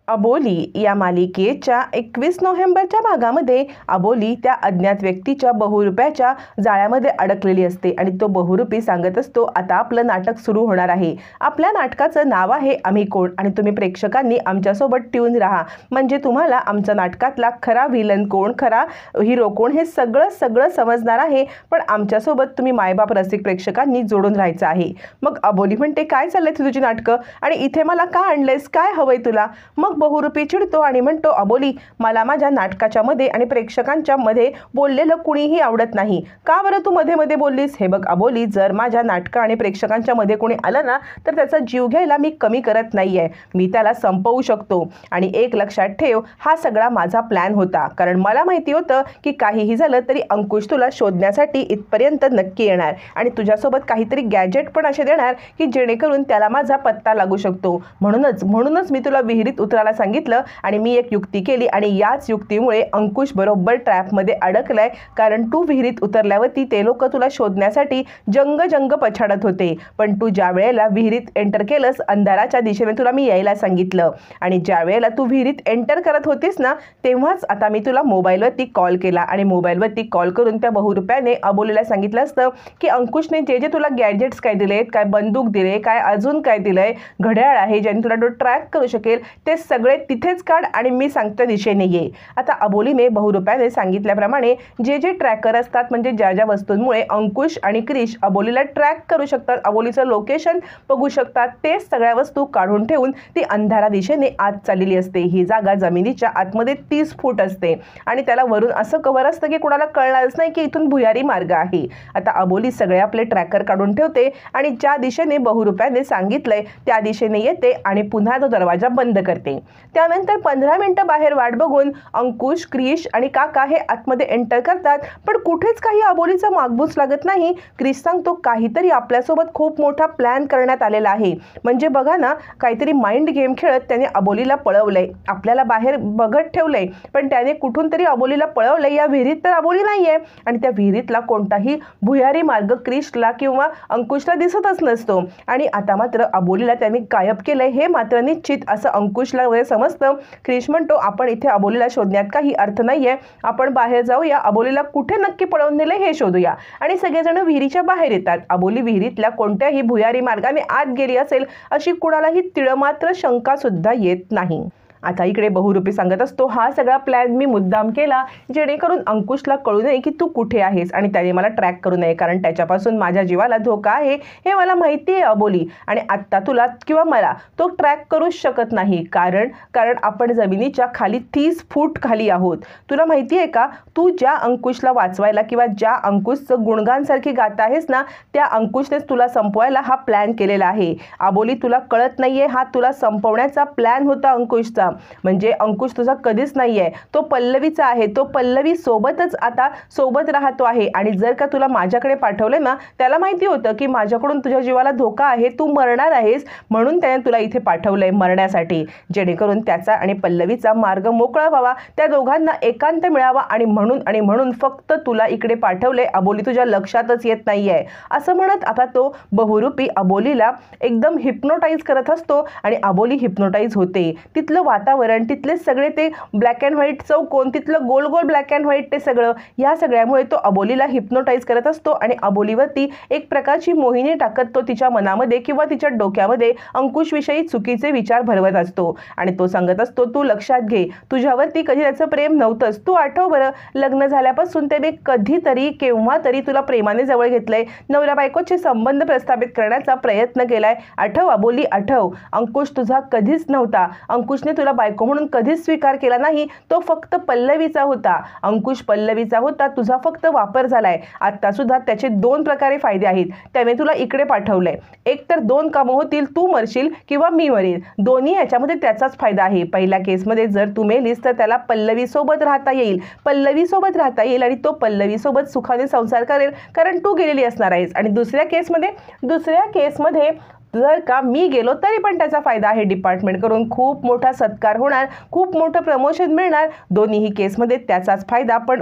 अबोली या मालिकेच्या 21 नोव्हेंबरच्या भागामध्ये अबोली त्या अज्ञात व्यक्तीच्या बहुरूप्याच्या जाळ्यामध्ये अडकलेली असते आणि तो बहुरूपी सांगत असतो, आता आपलं नाटक सुरू होणार आहे. आपल्या नाटकाचं नाव आहे आम्ही कोण आणि तुम्ही प्रेक्षकांनी आमच्यासोबत ट्यून राहा, म्हणजे तुम्हाला आमच्या नाटकातला खरा व्हिलन कोण, खरा हिरो कोण हे सगळं समजणार आहे. पण आमच्यासोबत तुम्ही मायबाप रसिक प्रेक्षकांनी जोडून राहायचं आहे. मग अबोली म्हणते, काय चाललंय तुझी नाटकं आणि इथे मला का आणलंयस, काय हवंय तुला? मग बहुरूपी चिडतो आणि म्हणतो, अबोली मला माझ्या नाटकाच्या मध्ये आणि प्रेक्षकांच्या मध्ये बोललेलं कुणीही आवडत नाही. का बरं तू मध्ये मध्ये बोललीस? हे बघ अबोली, जर माझ्या नाटक आणि प्रेक्षकांच्या मध्ये कोणी आलं ना तर त्याचा जीव घ्यायला मी कमी करत नाहीये, मी त्याला संपवू शकतो. आणि एक लक्षात ठेव, हा सगळा माझा प्लॅन होता, कारण मला माहिती होतं की काहीही झालं तरी अंकुश तुला शोधण्यासाठी इथपर्यंत नक्की येणार आणि तुझ्यासोबत काहीतरी गॅजेट पण असे देणार की जेणेकरून त्याला माझा पत्ता लागू शकतो. म्हणूनच मी तुला विहिरीत उतरायला सांगितलं आणि मी एक युक्ती केली आणि याच युक्तीमुळे अंकुश बरोबर ट्रॅपमध्ये अडकलाय, कारण तू विहिरीत उतरल्यावरती ते लोक तुला शोधण्यासाठी जंग पछाडत होते. पण तू ज्या वेळेला विहिरीत एंटर केलंस, अंधाराच्या दिशेने तुला मी यायला सांगितलं आणि ज्या वेळेला तू विहिरीत एंटर करत होतीस ना, तेव्हाच आता मी तुला मोबाईलवरती कॉल केला आणि मोबाईलवरती कॉल करून त्या बहुरूप्याने अबोलीला सांगितलं असतं की अंकुशने जे तुला गॅजेट्स काय दिलेत, काय बंदूक दिले, काय अजून काय दिलंय, घड्याळ आहे ज्याने तुला तो ट्रॅक करू शकेल, ते सगळे तिथेच काढ आणि मी सांगतो दिशेने ये. आता अबोलीने बहुरूप्याने सांगितल्याप्रमाणे जे ट्रॅकर असतात, म्हणजे ज्या वस्तूंमुळे अंकुश आणि क्रिश अबोलीला ट्रॅक करू शकतात, अबोलीचं लोकेशन बघू शकतात, ते सगळ्या वस्तू काढून ठेवून ती अंधारा दिशेने आत चाललेली असते. ही जागा जमिनीच्या आतमध्ये 30 फूट असते आणि त्याला वरून असं कव्हर असतं की कुणाला कळणारच नाही की इथून भुयारी मार्ग आहे. आता अबोली सगळे आपले ट्रॅकर काढून ठेवते आणि ज्या दिशेने बहुरूप्याने सांगितलंय त्या दिशेने येते आणि पुन्हा तो दरवाजा बंद करते. त्यानंतर 15 मिनिटं बाहेर वाट बघून अंकुश, क्रिश आणि काका हे आतमध्ये एंटर करतात, पण कुठेच काही अबोलीचा मागबूस लागत नाही. क्रिश सांगतो, काहीतरी आपल्यासोबत खूप मोठा प्लॅन करण्यात आलेला आहे, म्हणजे बघा ना, काहीतरी माइंड गेम खेळत त्याने अबोलीला पळवलंय, आपल्याला बाहेर बघत ठेवलंय, पण त्याने कुठून तरी अबोलीला पळवलंय. या विहिरीत तर अबोली नाहीये आणि त्या विहिरीतला कोणताही भुयारी मार्ग क्रिशला किंवा अंकुशला दिसतच नसतो आणि आता मात्र अबोलीला त्याने गायब केलंय हे मात्र निश्चित असं अंकुशला वगैरे समजतं. क्रिश म्हणतो, आपण इथे अबोलीला शोधण्यात काही अर्थ नाहीये, आपण बाहेर जाऊया, अबोलीला कुठे नक्की पळवून नेले हे शोधूया. आणि सगळेजण विहिरीच्या बाहेर येतात. अबोली विहिरीतल्या कोणत्याही भुयारी मार्गाने आत गेली असेल अशी कुणालाही तिळमात्र शंका सुद्धा येत नाही. आता इकडे बहुरूपी सांगत असतो, हा सगळा प्लॅन मी मुद्दाम केला जेणेकरून अंकुशला कळू नये की तू कुठे आहेस आणि त्याने मला ट्रॅक करू नये, कारण त्याच्यापासून माझ्या जीवाला धोका आहे हे मला माहिती आहे अबोली. आणि आत्ता तुला किंवा मला तो ट्रॅक करूच शकत नाही, कारण आपण जमिनीच्या खाली 30 फूट खाली आहोत. तुला माहिती आहे का, तू ज्या अंकुशला वाचवायला किंवा ज्या अंकुशचं गुणगानसारखी गात आहेस ना, त्या अंकुशनेच तुला संपवायला हा प्लॅन केलेला आहे. अबोली, तुला कळत नाहीये, हा तुला संपवण्याचा प्लॅन होता अंकुशचा. म्हणजे अंकुश तुझा कधीच नाहीये, तो पल्लवीचा आहे, तो पल्लवी सोबतच आता सोबत राहतो आहे. आणि जर का तुला माझ्याकडे पाठवले ना, त्याला माहिती होतं की माझ्याकडून तुझ्या जीवाला धोका आहे, तू मरणार आहेस, म्हणून त्याने तुला इथे पाठवलंय मरण्यासाठी, जेणेकरून त्याचा आणि पल्लवीचा मार्ग मोकळा व्हावा, त्या दोघांना एकांत मिळावा आणि म्हणून फक्त तुला इकडे पाठवलंय. अबोली, तुझ्या लक्षातच येत नाहीये. असं म्हणत आता तो बहुरूपी अबोलीला एकदम हिप्नोटाईज करत असतो आणि अबोली हिप्नोटाईज होते. तिथलं वातावरण, तिथले सगळे ते ब्लॅक अँड व्हाईट चौकोन, तिथलं गोल ब्लॅक अँड व्हाईट ते सगळं, या सगळ्यामुळे तो अबोलीला हिप्नोटाईज करत असतो आणि अबोलीवरती एक प्रकारची मोहिनी टाकत तो तिच्या मनामध्ये किंवा तिच्या डोक्यामध्ये अंकुशविषयी चुकीचे विचार भरवत असतो. आणि तो सांगत असतो, तू लक्षात घे, तुझ्यावरती कधी त्याचं प्रेम नव्हतंच. तू आठव बरं, लग्न झाल्यापासून त्याने कधीतरी केव्हा तरी तुला प्रेमाने जवळ घेतलंय, नवरा बायकोचे संबंध प्रस्थापित करण्याचा प्रयत्न केलाय. आठव अबोली, आठव. अंकुश तुझा कधीच नव्हता, अंकुशने तुला बायको म्हणून कधीच स्वीकार केला नाही, तो फक्त पल्लवीचा होता. अंकुश पल्लवीचा होता, तुझा फक्त वापर झालाय. आता सुद्धा त्याचे 2 प्रकारे फायदे आहेत. त्याने तुला इकडे पाठवलंय, एक तर 2 कामं होतील, तू मरशील किंवा मी मरेल, दोन्ही याच्यामध्ये त्याचाच फायदा आहे. पहिल्या केसमध्ये जर तू मेलीस तर त्याला पल्लवी सोबत राहता येईल आणि तो पल्लवी सोबत सुखाने संसार करेल, कारण तू गेलेली असणार आहेस. आणि दुसऱ्या केसमध्ये जर का मी गेलो तरी पण त्याचा फायदा आहे, डिपार्टमेंट करून खूप मोठा सत्कार होणार, खूप मोठं प्रमोशन मिळणार. दोन्हीही केसमध्ये त्याचाच फायदा, पण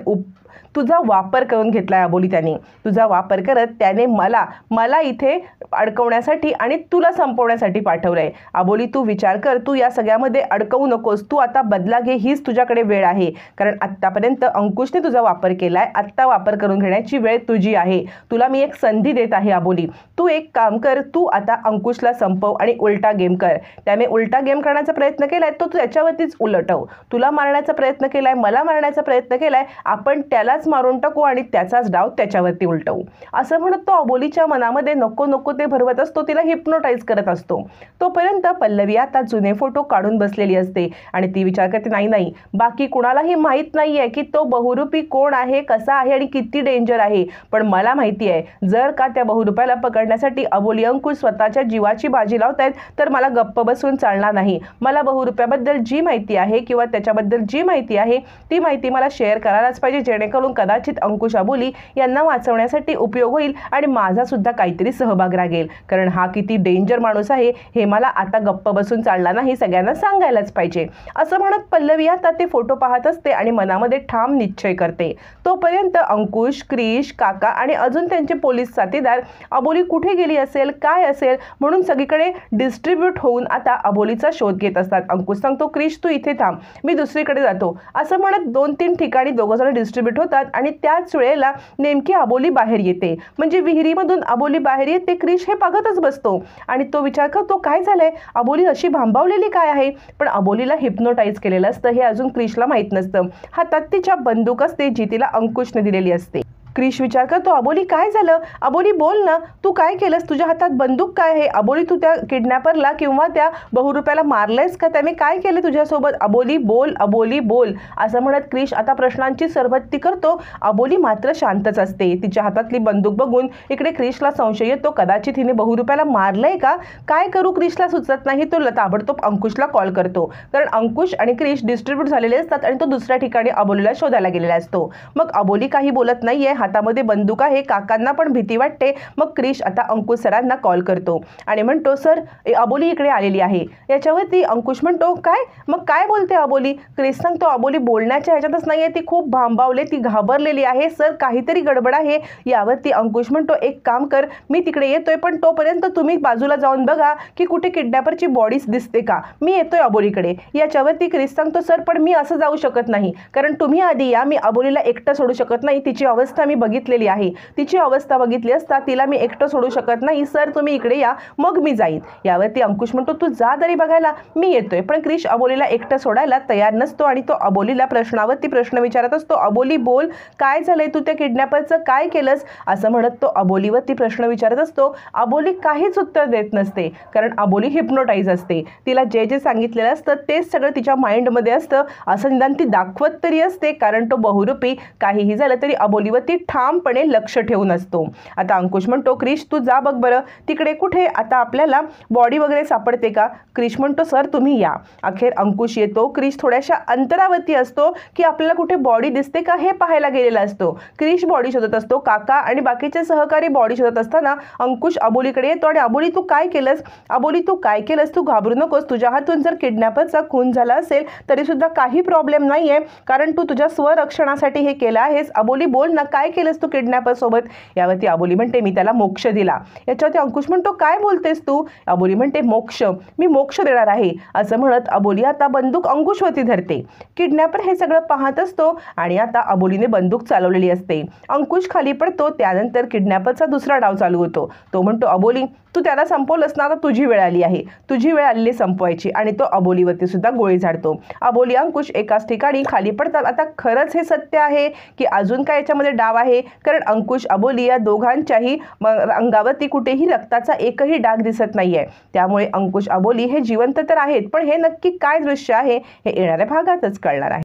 तुझा वापर करून घेतलाय अबोली त्याने, तुझा वापर करत त्याने मला इथे अडकवण्यासाठी आणि तुला संपवण्यासाठी पाठवलंय. अबोली तू विचार कर, तू या सगळ्यामध्ये अडकवू नकोस, तू आता बदला घे, हीच तुझ्याकडे वेळ आहे. कारण आत्तापर्यंत अंकुशने तुझा वापर केलाय, आत्ता वापर करून घेण्याची वेळ तुझी आहे. तुला मी एक संधी देत आहे अबोली. तू एक काम कर, तू आता अंकुशला संपव आणि उलटा गेम कर. त्याने उलटा गेम करण्याचा प्रयत्न केलाय, तो त्याच्यावरतीच उलटव. तुला मारण्याचा प्रयत्न केलाय, मला मारण्याचा प्रयत्न केलाय, आपण त्यालाच मारून टाकू आणि त्याचाच डाव त्याच्यावरती उलटवू. असं म्हणत तो अबोलीच्या मनामध्ये नको नको ते भरवत असतो, तिला हिप्नोटाईज करत असतो. तोपर्यंत पल्लवी आता जुने फोटो काढून बसलेली असते आणि ती विचार करते नाही, बाकी कुणालाही माहीत नाहीये की तो बहुरूपी कोण आहे, कसा आहे आणि किती डेंजर आहे. पण मला माहिती आहे, जर का त्या बहुरूपाला पकडण्यासाठी अबोली अंकुश स्वतःच्या जीवाची बाजी लावतायत तर मला गप्प बसून चालणार नाही. मला बहुरूपाबद्दल जी माहिती आहे किंवा त्याच्याबद्दल जी माहिती आहे ती माहिती मला शेअर करायलाच पाहिजे, जेणेकरून कदाचित अंकुश अबोली यांना वाचवण्यासाठी उपयोग होईल आणि माझा सुद्धा काहीतरी सहभाग लागेल. कारण हा किती डेंजर माणूस आहे हे मला आता गप्प बसून चालणार नाही, सगळ्यांना सांगायलाच पाहिजे. असं म्हणत पल्लवी आता ते फोटो पाहत असते आणि मनामध्ये ठाम निश्चय करते. तोपर्यंत अंकुश, क्रिश, काका आणि अजून त्यांचे पोलीस साथीदार अबोली कुठे गेली असेल, काय असेल म्हणून सगळीकडे डिस्ट्रीब्यूट होऊन आता अबोलीचा शोध घेत असतात. अंकुश सांगतो, क्रिश तू इथे थांब, मी दुसरीकडे जातो. असं म्हणत 2-3 ठिकाणी दोघंजण डिस्ट्रीब्यूट होतात आणि त्याच वेळेला नेमकी अबोली बाहेर येते. म्हणजे विहिरीमधून अबोली बाहेर येते. क्रिश हे बघतच बसतो आणि तो विचार करतो काय झालंय, अबोली अशी भांबावलेली काय आहे. पण अबोलीला हिप्नोटाईज केलेलं असतं हे अजून क्रिशला माहीत नसतं. हातात तिच्या बंदूक असते जी तिला अंकुशने दिलेली असते. क्रिश विचार करतो, अबोली काय झालं, अबोली बोल ना, तू काय केलंस, तुझ्या हातात बंदूक काय आहे, अबोली तू त्या किडनॅपरला किंवा त्या बहुरूपाला मारलंयस का, त्याने काय केलं तुझ्यासोबत, अबोली बोल, अबोली बोल. असं म्हणत क्रिश आता प्रश्नांची सरबत्ती करतो. अबोली मात्र शांतच असते. तिच्या हातातली बंदूक बघून इकडे क्रिशला संशय येतो, कदाचित हिने बहुरूपाला मारलंय का, काय करू क्रिशला सुचत नाही. तो ताबडतोब अंकुशला कॉल करतो, कारण अंकुश आणि क्रिश डिस्ट्रीब्यूट झालेले असतात आणि तो दुसऱ्या ठिकाणी अबोलीला शोधायला गेलेला असतो. मग अबोली काही बोलत नाहीये, हातामध्ये बंदूक आहे, काकांना पण भीती वाटते. मग क्रिश आता अंकुश सरांना कॉल करतो आणि म्हणतो, सर अबोली इकडे आलेली आहे. याच्यावरती अंकुश म्हणतो, काय, मग काय बोलते अबोली. क्रिश सांगतो, अबोली बोलण्याच्या ह्याच्यातच नाहीये, ती खूप भांबावले, ती घाबरलेली आहे सर, काहीतरी गडबड आहे. यावरती अंकुश म्हणतो, एक काम कर, मी तिकडे येतोय, पण तोपर्यंत तुम्ही बाजूला जाऊन बघा की कुठे किडनॅपरची बॉडीज दिसते का, मी येतोय अबोलीकडे. याच्यावरती क्रिश सांगतो, सर पण मी असं जाऊ शकत नाही, कारण तुम्ही आधी या, मी अबोलीला एकटं सोडू शकत नाही, तिची अवस्था मी बघितलेली आहे, तिची अवस्था बघितली असता तिला मी एकटं सोडू शकत नाही, सर तुम्ही इकडे या मग मी जाईन. यावरती अंकुश म्हणतो, तू जा तरी बघायला, मी येतोय. पण क्रिश अबोलीला एकटं सोडायला तयार नसतो आणि तो अबोलीला प्रश्नावरती प्रश्न विचारत असतो. अबोली बोल, काय झालंय, तू त्या किडनॅपरचं काय केलंस, असं म्हणत तो अबोलीवरती प्रश्न विचारत असतो. अबोली काहीच उत्तर देत नसते, कारण अबोली हिप्नोटाईज असते. तिला जे जे सांगितलेलं असतं तेच सगळं तिच्या माइंडमध्ये असतं, असं निदान ती दाखवत तरी असते, कारण तो बहुरूपी काहीही झालं तरी अबोलीवरती ठामपणे लक्ष ठेवून असतो. आता अंकुश म्हणतो, क्रिश तू जा बघ बरं तिकडे कुठे आता आपल्याला बॉडी वगैरे सापडते का. क्रिश म्हणतो, सर तुम्ही या. अखेर अंकुश येतो. क्रिश थोड्याशा अंतरावरती असतो की आपल्याला कुठे बॉडी दिसते का हे पाहायला गेलेला असतो. क्रिश बॉडी शोधत असतो, काका आणि बाकीचे सहकारी बॉडी शोधत असताना अंकुश अबोलीकडे येतो आणि अबोली तू काय केलंस, अबोली तू काय केलंस, तू घाबरू नकोस, तुझ्या हातून जर किडनॅपरचा खून झाला असेल तरी सुद्धा काही प्रॉब्लेम नाहीये, कारण तू तुझ्या स्वरक्षणासाठी हे केलं आहेस. अबोली बोल ना, काय केलंस तू किडनॅपर सोबत. यावरती अबोली म्हणते, मी त्याला मोक्ष दिला. याच्यावरती अंकुश म्हणतो, काय बोलतेस तू. अबोली म्हणते, मोक्ष, मी मोक्ष देणार आहे. असं म्हणत अबोली आता बंदूक अंकुशवरती धरते. किडनॅपर हे सगळं पाहत असतो आणि आता अबोलीने बंदूक चालवलेली असते. अंकुश खाली पडतो. त्यानंतर किडनॅपरचा दुसरा डाव चालू होतो. तो म्हणतो, अबोली तू त्याला संपवलंस ना, आता तुझी वेळ आली आहे, तुझी वेळ आलेली संपवायची. आणि तो अबोलीवरती सुद्धा गोळी झाडतो. अबोली अंकुश एकाच ठिकाणी खाली पडतात. आता खरंच हे सत्य आहे की अजून काय याच्यामध्ये डाव आहे, कारण अंकुश अबोली या दोघांच्याही अंगावरती कुठेही रक्ताचा एकही डाग दिसत नाहीये. त्यामुळे अंकुश अबोली हे जिवंत तर आहेत, पण हे नक्की काय दृश्य आहे हे येणाऱ्या भागातच कळणार आहे.